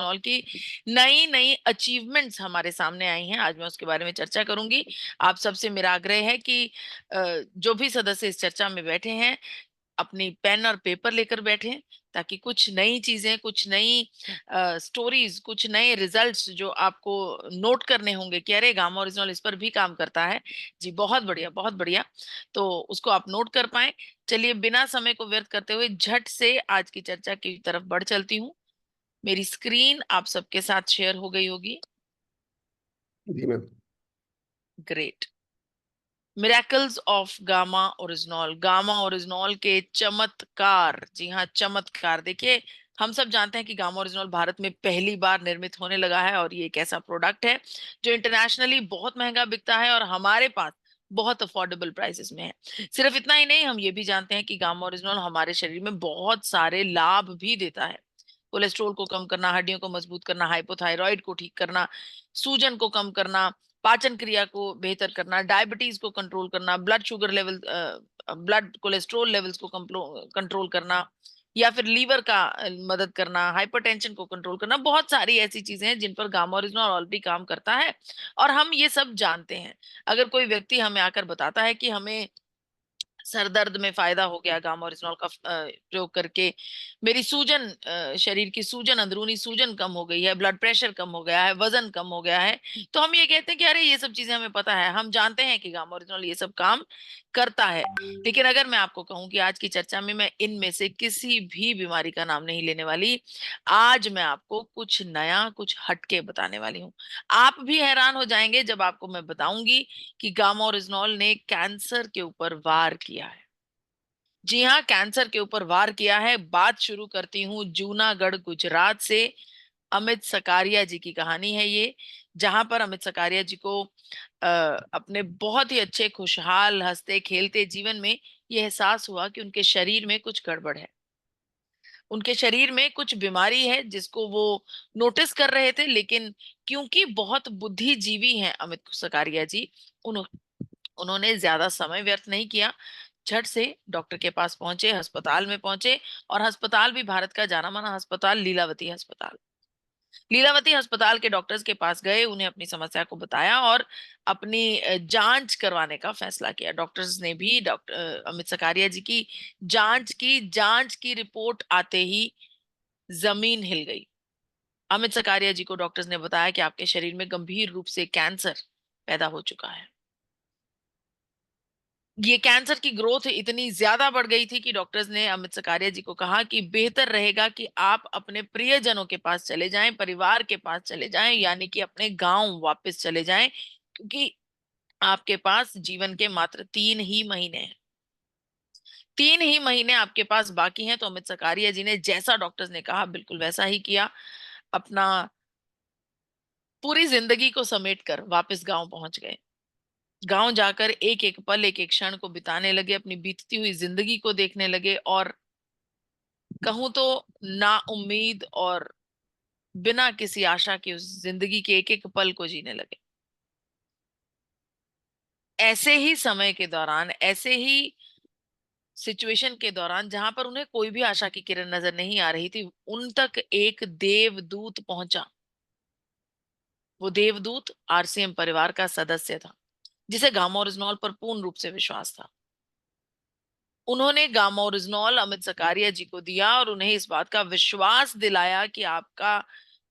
All की नई नई अचीवमेंट्स हमारे सामने आई हैं। आज मैं उसके बारे में चर्चा करूंगी। आप सबसे मेरा आग्रह है कि जो भी सदस्य इस चर्चा में बैठे हैं अपनी पेन और पेपर लेकर बैठें, ताकि कुछ नई चीजें, कुछ नई स्टोरीज, कुछ नए रिजल्ट्स जो आपको नोट करने होंगे कि अरे गामा ओरिजिनल इस पर भी काम करता है। जी बहुत बढ़िया, बहुत बढ़िया। तो उसको आप नोट कर पाए। चलिए बिना समय को व्यर्थ करते हुए झट से आज की चर्चा की तरफ बढ़ चलती हूँ। मेरी स्क्रीन आप सबके साथ शेयर हो गई होगी। जी ma'am. Great. Miracles of Gama original, Gama original के चमत्कार। जी हाँ, चमत्कार। देखिए, हम सब जानते हैं कि गामा ओरिजिनॉल भारत में पहली बार निर्मित होने लगा है और ये एक ऐसा प्रोडक्ट है जो इंटरनेशनली बहुत महंगा बिकता है और हमारे पास बहुत अफोर्डेबल प्राइसेस में है। सिर्फ इतना ही नहीं, हम ये भी जानते हैं कि गामा ओरिजिनॉल हमारे शरीर में बहुत सारे लाभ भी देता है। कोलेस्ट्रोल को कम करना, हड्डियों को मजबूत करना, हाइपोथायराइड को ठीक करना, सूजन को कम करना, पाचन क्रिया को बेहतर करना, डायबिटीज को कंट्रोल करना, blood sugar level, blood cholesterol levels को कंट्रोल करना, या फिर लीवर का मदद करना, हाइपरटेंशन को कंट्रोल करना। बहुत सारी ऐसी चीजें हैं जिन पर गामा ओरिजिनल ऑलरेडी काम करता है और हम ये सब जानते हैं। अगर कोई व्यक्ति हमें आकर बताता है कि हमें सर दर्द में फायदा हो गया गामा ओरिजिनॉल का प्रयोग करके, मेरी सूजन, शरीर की सूजन, अंदरूनी सूजन कम हो गई है, ब्लड प्रेशर कम हो गया है, वजन कम हो गया है, तो हम ये कहते हैं कि अरे ये सब चीजें हमें पता है, हम जानते हैं कि गामा ओरिजिनॉल ये सब काम करता है। लेकिन अगर मैं आपको कहूं कि आज की चर्चा में मैं इनमें से किसी भी बीमारी का नाम नहीं लेने वाली, आज मैं आपको कुछ नया, कुछ हटके बताने वाली हूँ। आप भी हैरान हो जाएंगे जब आपको मैं बताऊंगी कि गामा ओरिजिनॉल ने कैंसर के ऊपर वार किया है। जी हाँ, कैंसर के ऊपर वार किया है। बात शुरू करती हूँ जूनागढ़ गुजरात से। अमित सकारिया जी की कहानी है ये, जहां पर अमित सकारिया जी को अपने बहुत ही अच्छे, खुशहाल, हंसते खेलते जीवन में ये एहसास हुआ कि उनके शरीर में कुछ गड़बड़ है। उनके शरीर में कुछ बीमारी है जिसको वो नोटिस कर रहे थे, लेकिन क्योंकि बहुत बुद्धिजीवी हैं अमित सकारिया जी, उन्होंने ज्यादा समय व्यर्थ नहीं किया। झट से डॉक्टर के पास पहुंचे, अस्पताल में पहुंचे। और अस्पताल भी भारत का जाना माना अस्पताल, लीलावती अस्पताल। लीलावती अस्पताल के डॉक्टर्स के पास गए, उन्हें अपनी समस्या को बताया और अपनी जांच करवाने का फैसला किया। डॉक्टर्स ने भी डॉक्टर अमित सकारिया जी की जांच की। जांच की रिपोर्ट आते ही जमीन हिल गई। अमित सकारिया जी को डॉक्टर्स ने बताया कि आपके शरीर में गंभीर रूप से कैंसर पैदा हो चुका है। ये कैंसर की ग्रोथ इतनी ज्यादा बढ़ गई थी कि डॉक्टर्स ने अमित सकारिया जी को कहा कि बेहतर रहेगा कि आप अपने प्रियजनों के पास चले जाएं, परिवार के पास चले जाएं, यानी कि अपने गांव वापस चले जाएं, क्योंकि आपके पास जीवन के मात्र 3 ही महीने हैं। 3 ही महीने आपके पास बाकी हैं। तो अमित सकारिया जी ने जैसा डॉक्टर्स ने कहा बिल्कुल वैसा ही किया। अपना पूरी जिंदगी को समेट कर वापस गांव पहुंच गए। गांव जाकर एक एक पल, एक एक क्षण को बिताने लगे, अपनी बीतती हुई जिंदगी को देखने लगे और कहूं तो ना उम्मीद और बिना किसी आशा की उस जिंदगी के एक एक पल को जीने लगे। ऐसे ही समय के दौरान, ऐसे ही सिचुएशन के दौरान जहां पर उन्हें कोई भी आशा की किरण नजर नहीं आ रही थी, उन तक एक देवदूत पहुंचा। वो देवदूत आरसीएम परिवार का सदस्य था, जिसे गामा ओरिजिनॉल पर पूर्ण रूप से विश्वास था। उन्होंने गामा ओरिजिनॉल अमित सकारिया जी को दिया और उन्हें इस बात का विश्वास दिलाया कि आपका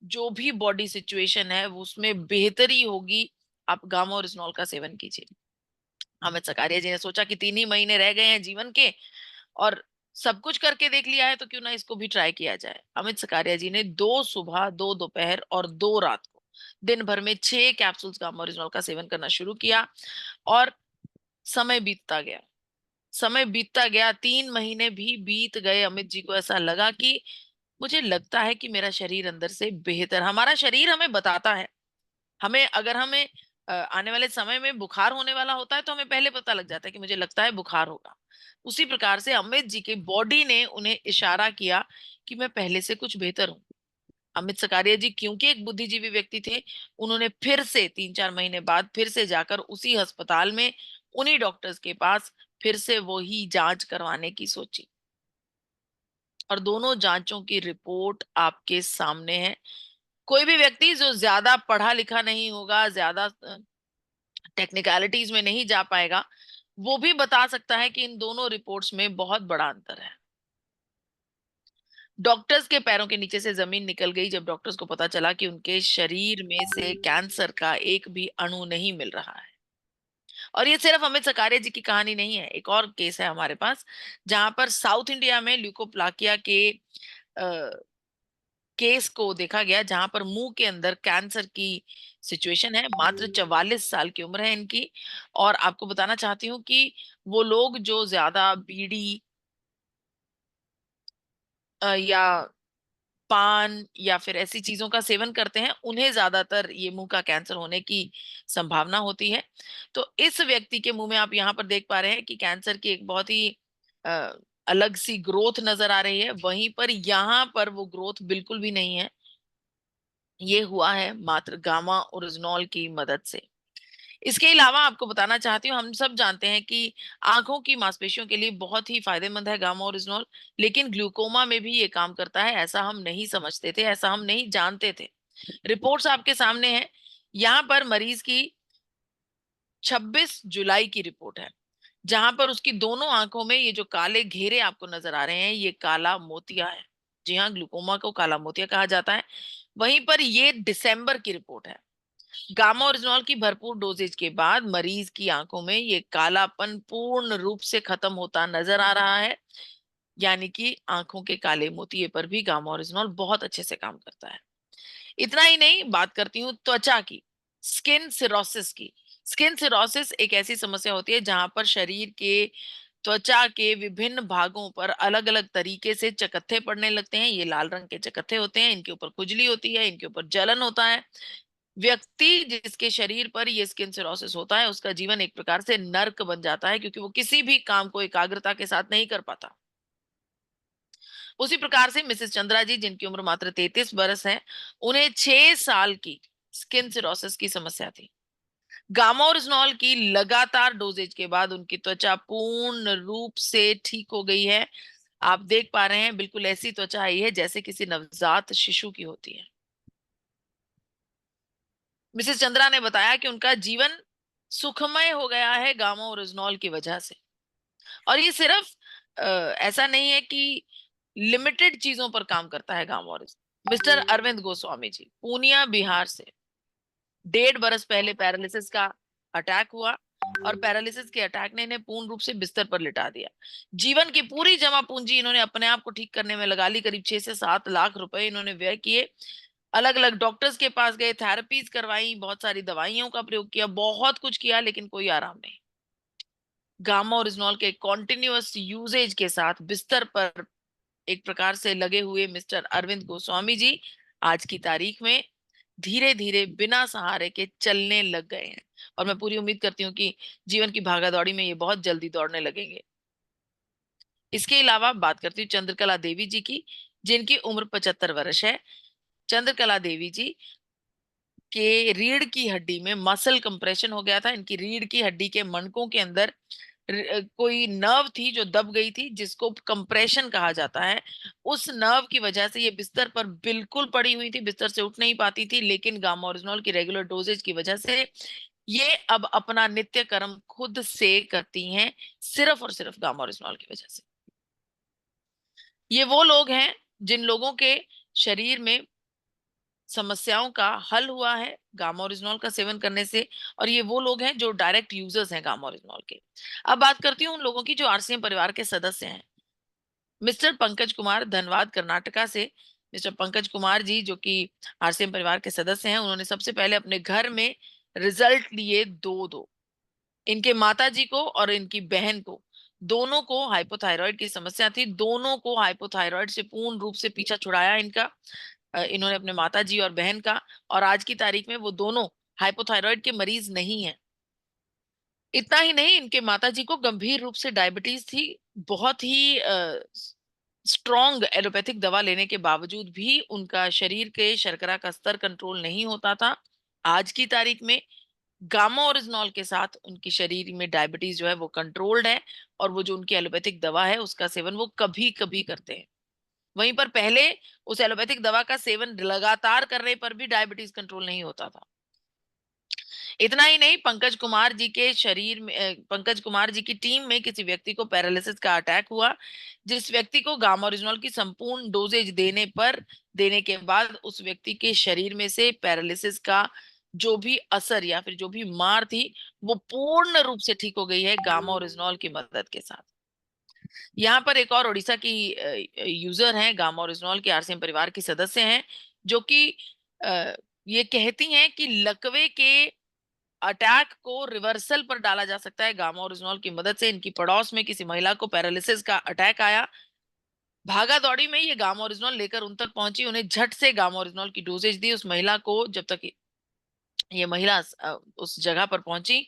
जो भी बॉडी सिचुएशन है वो उसमें बेहतरी होगी, आप गामा ओरिजिनॉल का सेवन कीजिए। अमित सकारिया जी ने सोचा कि 3 ही महीने रह गए हैं जीवन के और सब कुछ करके देख लिया है, तो क्यों ना इसको भी ट्राई किया जाए। अमित सकारिया जी ने 2 सुबह, 2 दोपहर और 2 रात को दिन भर में 6 कैप्सूल्स गामा ओरिजिनॉल का सेवन करना शुरू किया। और समय बीतता गया, समय बीतता गया, 3 महीने भी बीत गए। अमित जी को ऐसा लगा कि मुझे लगता है कि मेरा शरीर अंदर से बेहतर, हमारा शरीर हमें बताता है। हमें अगर हमें आने वाले समय में बुखार होने वाला होता है तो हमें पहले पता लग जाता है कि मुझे लगता है बुखार होगा। उसी प्रकार से अमित जी की बॉडी ने उन्हें इशारा किया कि मैं पहले से कुछ बेहतर हूं। अमित सकारिया जी क्योंकि एक बुद्धिजीवी व्यक्ति थे, उन्होंने फिर से 3-4 महीने बाद फिर से जाकर उसी अस्पताल में उन्हीं डॉक्टर्स के पास फिर से वही जांच करवाने की सोची। और दोनों जांचों की रिपोर्ट आपके सामने है। कोई भी व्यक्ति जो ज्यादा पढ़ा लिखा नहीं होगा, ज्यादा टेक्निकलिटीज में नहीं जा पाएगा, वो भी बता सकता है कि इन दोनों रिपोर्ट्स में बहुत बड़ा अंतर है। डॉक्टर्स के पैरों के नीचे से जमीन निकल गई जब डॉक्टर्स को पता चला कि उनके शरीर में से कैंसर का एक भी अणु नहीं मिल रहा है। और ये सिर्फ अमित सकारिया जी की कहानी नहीं है, एक और केस है हमारे पास, जहां पर साउथ इंडिया में ल्यूकोप्लाकिया के केस को देखा गया, जहां पर मुंह के अंदर कैंसर की सिचुएशन है। मात्र 44 साल की उम्र है इनकी। और आपको बताना चाहती हूँ कि वो लोग जो ज्यादा बीड़ी या पान या फिर ऐसी चीजों का सेवन करते हैं, उन्हें ज्यादातर ये मुंह का कैंसर होने की संभावना होती है। तो इस व्यक्ति के मुंह में आप यहाँ पर देख पा रहे हैं कि कैंसर की एक बहुत ही अ, अलग सी ग्रोथ नजर आ रही है। वहीं पर यहाँ पर वो ग्रोथ बिल्कुल भी नहीं है। ये हुआ है मात्र गामा ओरिजिनॉल की मदद से। इसके अलावा आपको बताना चाहती हूँ, हम सब जानते हैं कि आंखों की मांसपेशियों के लिए बहुत ही फायदेमंद है गामा ओरिजिनॉल। लेकिन ग्लूकोमा में भी ये काम करता है, ऐसा हम नहीं समझते थे, ऐसा हम नहीं जानते थे। रिपोर्ट्स आपके सामने है। यहाँ पर मरीज की 26 जुलाई की रिपोर्ट है, जहां पर उसकी दोनों आंखों में ये जो काले घेरे आपको नजर आ रहे हैं, ये काला मोतिया है। जी हाँ, ग्लूकोमा को काला मोतिया कहा जाता है। वहीं पर ये दिसंबर की रिपोर्ट है। गामा ओरिजिनॉल की भरपूर डोजेज के बाद मरीज की आंखों में ये कालापन पूर्ण रूप से खत्म होता नजर आ रहा है। यानी कि आंखों के काले मोतिये पर भी गामा ओरिजिनॉल बहुत अच्छे से काम करता है। इतना ही नहीं, बात करती हूँ त्वचा की, स्किन सिरोसिस की। स्किन सिरोसिस एक ऐसी समस्या होती है जहां पर शरीर के त्वचा के विभिन्न भागों पर अलग अलग तरीके से चकत्थे पड़ने लगते हैं। ये लाल रंग के चकत्थे होते हैं, इनके ऊपर खुजली होती है, इनके ऊपर जलन होता है। व्यक्ति जिसके शरीर पर ये स्किन सिरोसिस होता है, उसका जीवन एक प्रकार से नर्क बन जाता है, क्योंकि वो किसी भी काम को एकाग्रता के साथ नहीं कर पाता। उसी प्रकार से मिसेस चंद्रा जी, जिनकी उम्र मात्र 33 बरस है, उन्हें 6 साल की स्किन सिरोसिस की समस्या थी। गामा ओरिजिनॉल की लगातार डोजेज के बाद उनकी त्वचा पूर्ण रूप से ठीक हो गई है। आप देख पा रहे हैं, बिल्कुल ऐसी त्वचा आई है जैसे किसी नवजात शिशु की होती है। मिसेस चंद्रा ने बताया कि उनका जीवन सुखमय हो गया है गामा ओरिजिनॉल की वजह से। और ये सिर्फ ऐसा नहीं है कि लिमिटेड चीजों पर काम करता है गामा ओरिजिनॉल। मिस्टर अरविंद गोस्वामी जी, पूनिया बिहार से, 1.5 बरस पहले पैरालिसिस का अटैक हुआ। और पैरालिसिस के अटैक ने इन्हें पूर्ण रूप से बिस्तर पर लिटा दिया। जीवन की पूरी जमा पूंजी इन्होंने अपने आप को ठीक करने में लगा ली। करीब 6 से 7 लाख रुपए इन्होंने व्यय किए। अलग अलग डॉक्टर्स के पास गए, थेरेपीज करवाई, बहुत सारी दवाइयों का प्रयोग किया, बहुत कुछ किया, लेकिन कोई आराम नहीं। गामा ओरिजिनॉल के कॉन्टिन्यूअस यूजेज के साथ बिस्तर पर एक प्रकार से लगे हुए मिस्टर अरविंद गोस्वामी जी आज की तारीख में धीरे धीरे बिना सहारे के चलने लग गए हैं। और मैं पूरी उम्मीद करती हूँ कि जीवन की भागादौड़ी में ये बहुत जल्दी दौड़ने लगेंगे। इसके अलावा बात करती हूँ चंद्रकला देवी जी की, जिनकी उम्र 75 वर्ष है। चंद्रकला देवी जी के रीढ़ की हड्डी में मसल कंप्रेशन हो गया था। इनकी रीढ़ की हड्डी के मणकों के अंदर कोई नर्व थी जो दब गई थी, जिसको कंप्रेशन कहा जाता है। उस नर्व की वजह से ये बिस्तर पर बिल्कुल पड़ी हुई थी, बिस्तर से उठ नहीं पाती थी। लेकिन गामा ओरिजिनॉल की रेगुलर डोजेज की वजह से ये अब अपना नित्य कर्म खुद से करती हैं, सिर्फ और सिर्फ गामा ओरिजिनॉल की वजह से। ये वो लोग हैं जिन लोगों के शरीर में समस्याओं का हल हुआ है गामा ओरिजिनॉल का सेवन करने से। और ये वो लोग हैं जो डायरेक्ट यूजर्स हैं गामा ओरिजिनॉल के। अब बात करती हूँ उन लोगों की जो आरसीएम परिवार के सदस्य हैं। मिस्टर पंकज कुमार, धनबाद कर्नाटका से। मिस्टर पंकज कुमार जी, जो कि आरसीएम परिवार के सदस्य हैं, उन्होंने सबसे पहले अपने घर में रिजल्ट लिए दो दो। इनके माता जी को और इनकी बहन को, दोनों को हाइपोथायराइड की समस्या थी। दोनों को हाइपोथायराइड से पूर्ण रूप से पीछा छुड़ाया इनका, इन्होंने अपने माता जी और बहन का। और आज की तारीख में वो दोनों हाइपोथायराइड के मरीज नहीं है। इतना ही नहीं, इनके माता जी को गंभीर रूप से डायबिटीज थी। बहुत ही स्ट्रॉन्ग एलोपैथिक दवा लेने के बावजूद भी उनका शरीर के शर्करा का स्तर कंट्रोल नहीं होता था। आज की तारीख में गामा ओरिजिनॉल के साथ उनकी शरीर में डायबिटीज जो है वो कंट्रोल्ड है। और वो जो उनकी एलोपैथिक दवा है उसका सेवन वो कभी कभी करते हैं। वहीं पर पहले उस एलोपैथिक दवा का सेवन लगातार करने पर भी डायबिटीज कंट्रोल नहीं होता था। इतना ही नहीं, पंकज कुमार जी के शरीर में पंकज कुमार जी की टीम में किसी व्यक्ति को पैरालिसिस का अटैक हुआ, जिस व्यक्ति को गामा ओरिजिनॉल की संपूर्ण डोजेज देने के बाद उस व्यक्ति के शरीर में से पैरालिसिस का जो भी असर या फिर जो भी मार थी वो पूर्ण रूप से ठीक हो गई है गामा ओरिजिनॉल की मदद के साथ। यहाँ पर एक और उड़ीसा की यूजर हैं, गामा ओरिजिनॉल के आरसीएम परिवार की सदस्य हैं, जो कि ये कहती हैं कि लकवे के अटैक को रिवर्सल पर डाला जा सकता है गामा ओरिजिनॉल की मदद से। इनकी पड़ोस में किसी महिला को पैरालिसिस का अटैक आया, भागा दौड़ी में ये गामा ओरिजिनॉल लेकर उन तक पहुंची, उन्हें झट से गामा ओरिजिनॉल की डोजेज दी। उस महिला को जब तक ये महिला उस जगह पर पहुंची,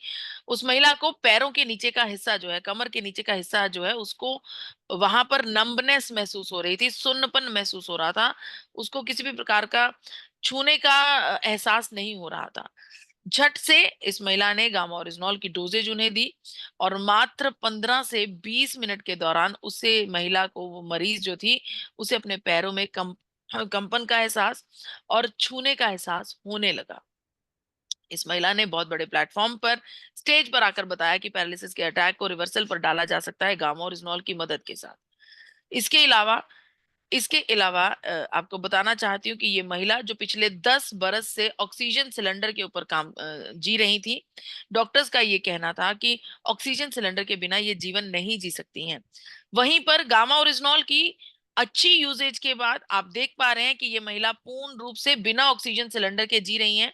उस महिला को पैरों के नीचे का हिस्सा जो है, कमर के नीचे का हिस्सा जो है, उसको वहां पर नंबनेस महसूस हो रही थी, सुन्नपन महसूस हो रहा था, उसको किसी भी प्रकार का छूने का एहसास नहीं हो रहा था। झट से इस महिला ने गामा ओरिजिनॉल की डोजेज उन्हें दी और मात्र 15 से 20 मिनट के दौरान उसे महिला को, वो मरीज जो थी, उसे अपने पैरों में कंपन का एहसास और छूने का एहसास होने लगा। इस महिला ने बहुत बड़े प्लेटफॉर्म पर स्टेज पर आकर बताया कि पैरालिसिस के अटैक को रिवर्सल पर डाला जा सकता है गामा ओरिजिनॉल की मदद के साथ। इसके अलावा आपको बताना चाहती हूँ कि ये महिला जो पिछले 10 बरस से ऑक्सीजन सिलेंडर के ऊपर जी रही थी, डॉक्टर्स का ये कहना था कि ऑक्सीजन सिलेंडर के बिना ये जीवन नहीं जी सकती हैं। वहीं पर गामा ओरिजिनॉल की अच्छी यूजेज के बाद आप देख पा रहे हैं कि ये महिला पूर्ण रूप से बिना ऑक्सीजन सिलेंडर के जी रही हैं,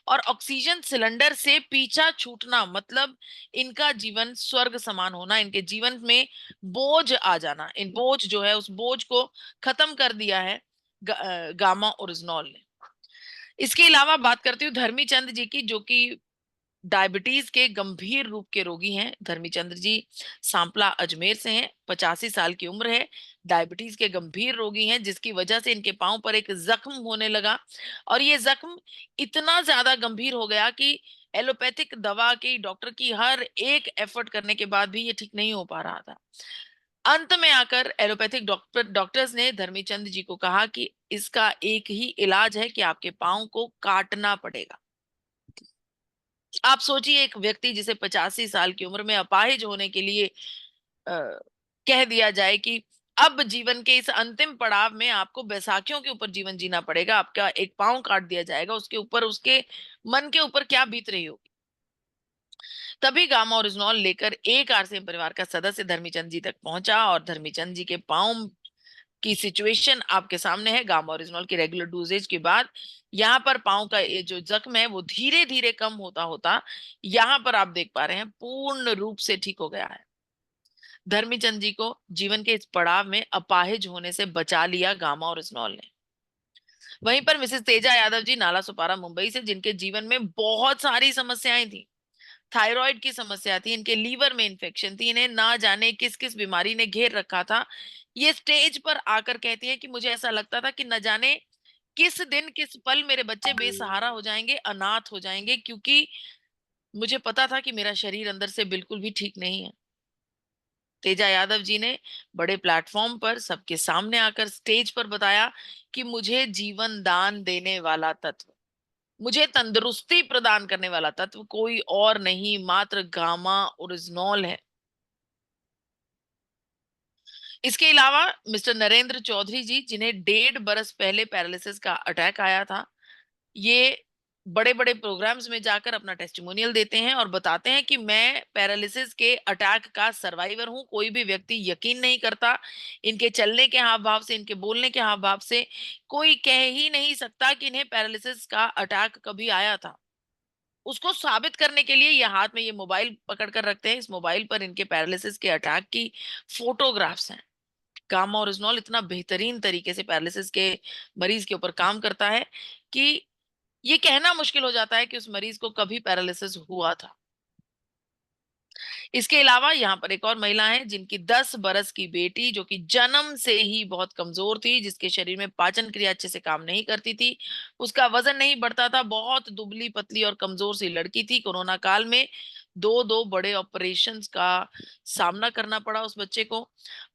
और ऑक्सीजन सिलेंडर से पीछा छूटना मतलब इनका जीवन स्वर्ग समान होना, इनके जीवन में बोझ आ जाना, इन बोझ जो है उस बोझ को खत्म कर दिया है गामा ओरिजिनॉल ने। इसके अलावा बात करती हूँ धर्मी चंद जी की, जो कि डायबिटीज के गंभीर रूप के रोगी हैं। धर्मी चंद जी सांपला अजमेर से हैं, 85 साल की उम्र है, डायबिटीज के गंभीर रोगी हैं, जिसकी वजह से इनके पांव पर एक जख्म होने लगा, और ये जख्म इतना ज्यादा गंभीर हो गया कि एलोपैथिक दवा की, डॉक्टर की हर एक एफर्ट करने के बाद भी ये ठीक नहीं हो पा रहा था। अंत में आकर एलोपैथिक डॉक्टर्स ने धर्मीचंद जी को कहा कि इसका एक ही इलाज है कि आपके पाँव को काटना पड़ेगा। आप सोचिए, एक व्यक्ति जिसे 85 साल की उम्र में अपाहिज होने के लिए कह दिया जाए कि अब जीवन के इस अंतिम पड़ाव में आपको बैसाखियों के ऊपर जीवन जीना पड़ेगा, आपका एक पाँव काट दिया जाएगा, उसके ऊपर, उसके मन के ऊपर क्या बीत रही होगी। तभी गामा ओरिजिनॉल लेकर एक आरसीएम परिवार का सदस्य धर्मीचंद जी तक पहुंचा, और धर्मीचंद जी के पाँव की सिचुएशन आपके सामने है। गामा ओरिजिनॉल की रेगुलर डोजेज के बाद यहाँ पर पाँव का ये जो जख्म है वो धीरे धीरे कम होता होता यहाँ पर आप देख पा रहे हैं पूर्ण रूप से ठीक हो गया है। धर्मीचंद जी को जीवन के इस पड़ाव में अपाहिज होने से बचा लिया गामा ओरिजिनॉल ने। वहीं पर मिसेस तेजा यादव जी नाला सुपारा मुंबई से, जिनके जीवन में बहुत सारी समस्याएं थी, थायराइड की समस्या थी, इनके लीवर में इन्फेक्शन थी, इन्हें ना जाने किस किस बीमारी ने घेर रखा था। ये स्टेज पर आकर कहती हैं कि मुझे ऐसा लगता था कि न जाने किस दिन किस पल मेरे बच्चे बेसहारा हो जाएंगे, अनाथ हो जाएंगे, क्योंकि मुझे पता था कि मेरा शरीर अंदर से बिल्कुल भी ठीक नहीं है। तेजा यादव जी ने बड़े प्लेटफॉर्म पर सबके सामने आकर स्टेज पर बताया कि मुझे जीवन दान देने वाला तत्व, मुझे तंदुरुस्ती प्रदान करने वाला तत्व कोई और नहीं, मात्र गामा ओरिजिनॉल है। इसके अलावा मिस्टर नरेंद्र चौधरी जी, जिन्हें 1.5 बरस पहले पैरालिसिस का अटैक आया था, ये बड़े बड़े प्रोग्राम्स में जाकर अपना टेस्टिमोनियल देते हैं और बताते हैं कि मैं पैरालिसिस के अटैक का सर्वाइवर हूं। कोई भी व्यक्ति यकीन नहीं करता, इनके चलने के हाव भाव से, इनके बोलने के हाव भाव से कोई कह ही नहीं सकता कि इन्हें पैरालिसिस का अटैक कभी आया था। उसको साबित करने के लिए ये हाथ में ये मोबाइल पकड़ कर रखते हैं, इस मोबाइल पर इनके पैरालिसिस के अटैक की फोटोग्राफ्स हैं। गामा ओरिजिनॉल इतना बेहतरीन तरीके से पैरालिसिस के मरीज के ऊपर काम करता है कि ये कहना मुश्किल हो जाता है कि उस मरीज को कभी पैरालिसिस हुआ था। इसके अलावा यहाँ पर एक और महिला है, जिनकी 10 बरस की बेटी, जो कि जन्म से ही बहुत कमजोर थी, जिसके शरीर में पाचन क्रिया अच्छे से काम नहीं करती थी, उसका वजन नहीं बढ़ता था, बहुत दुबली पतली और कमजोर सी लड़की थी। कोरोना काल में दो दो बड़े ऑपरेशंस का सामना करना पड़ा उस बच्चे को।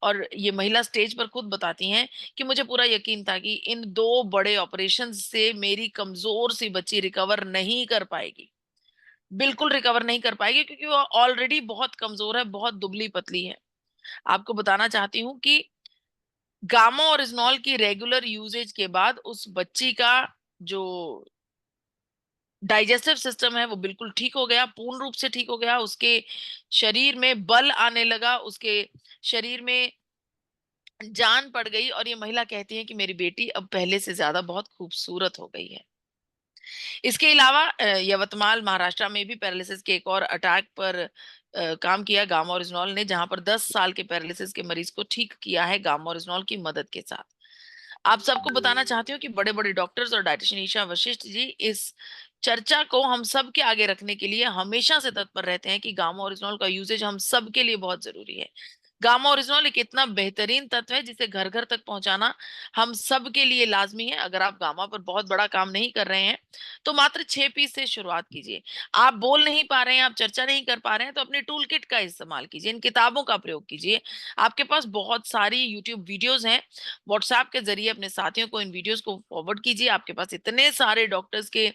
और ये महिला स्टेज पर खुद बताती हैं कि मुझे पूरा यकीन था कि इन दो बड़े ऑपरेशंस से मेरी कमजोर सी बच्ची रिकवर नहीं कर पाएगी, बिल्कुल रिकवर नहीं कर पाएगी, क्योंकि वो ऑलरेडी बहुत कमजोर है, बहुत दुबली पतली है। आपको बताना चाहती हूँ कि गामा और इजनॉल की रेगुलर यूजेज के बाद उस बच्ची का जो डाइजेस्टिव सिस्टम है वो बिल्कुल ठीक हो गया, पूर्ण रूप से ठीक हो गया। उसके शरीर में बल आने लगा, उसके शरीर में जान पड़ गई, और ये महिला कहती है कि मेरी बेटी अब पहले से ज्यादा बहुत खूबसूरत हो गई है। इसके अलावा यवतमाल महाराष्ट्र में भी पैरालिसिस के एक और अटैक पर काम किया गामा ओरिजिनॉल ने, जहां पर 10 साल के पैरालिसिस के मरीज को ठीक किया है गामा ओरिजिनॉल की मदद के साथ। आप सबको बताना चाहती हूँ कि बड़े बड़े डॉक्टर्स और डाइटिशियन ईशा वशिष्ठ जी इस चर्चा को हम सब के आगे रखने के लिए हमेशा से तत्पर रहते हैं कि गामा ओरिजिनॉल का यूजेज हम सब के लिए बहुत जरूरी है। गामा ओरिजिनॉल एक इतना बेहतरीन तत्व है जिसे घर घर तक पहुंचाना हम सब के लिए लाजमी है। अगर आप गामा पर बहुत बड़ा काम नहीं कर रहे हैं तो मात्र 6 पीस से शुरुआत कीजिए। आप बोल नहीं पा रहे हैं, आप चर्चा नहीं कर पा रहे हैं, तो अपने टूल किट का इस्तेमाल कीजिए, इन किताबों का प्रयोग कीजिए। आपके पास बहुत सारी यूट्यूब वीडियोस हैं, व्हाट्सएप के जरिए अपने साथियों को इन वीडियोस को फॉरवर्ड कीजिए। आपके पास इतने सारे डॉक्टर्स के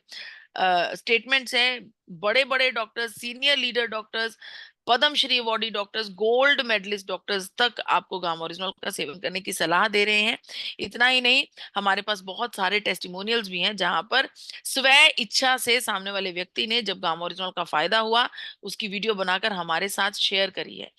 स्टेटमेंट्स हैं, बड़े बड़े doctors, senior leader doctors, Padmashri awardee doctors, gold medallist doctors तक आपको गामा ओरिजिनल का सेवन करने की सलाह दे रहे हैं। इतना ही नहीं, हमारे पास बहुत सारे टेस्टिमोनियल्स भी हैं जहां पर स्व इच्छा से सामने वाले व्यक्ति ने जब गामा ओरिजिनल का फायदा हुआ उसकी वीडियो बनाकर हमारे साथ शेयर करी है।